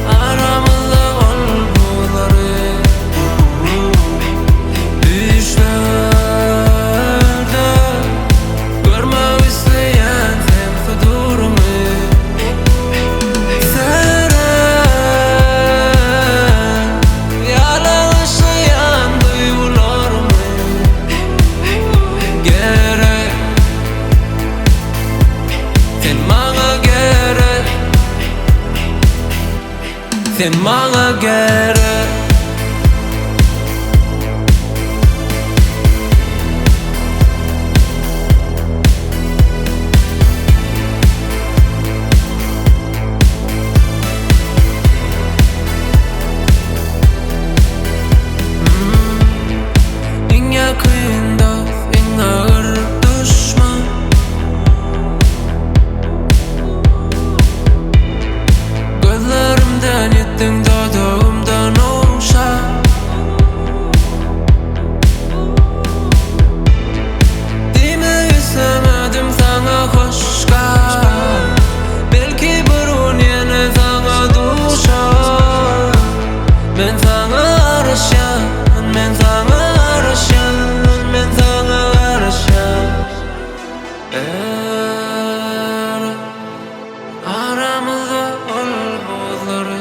aramızda olguları düşlerde görmek isteyen sen huzurunu seren yalanışlayan duygularımı gerek sen bana gerek sen bana gerek En yakın dost, en ağır düşman gözlerimden yettin dudağımdan olsa demek istemedim sana hoş kal belki bir gün yine sana düşer ben sana arışan ben sana arışan ben sana arışan aramızda olguları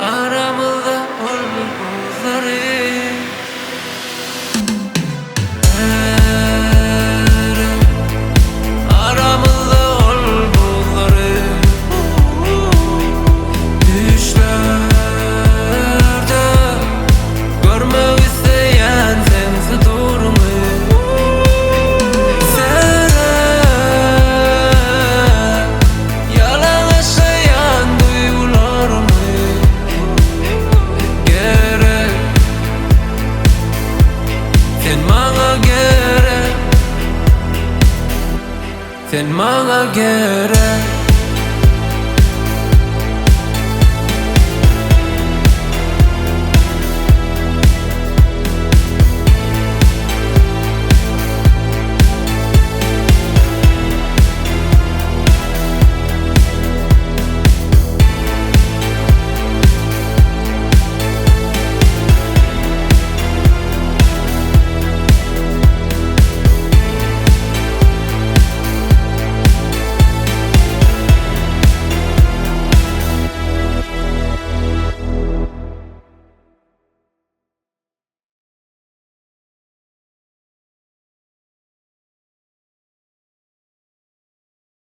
aramızda olguları aramızda olguları düşlerde görmek isteyen sen huzurunu seren yalanışlayan duygularımı gerek sen bana gerek sen bana gerek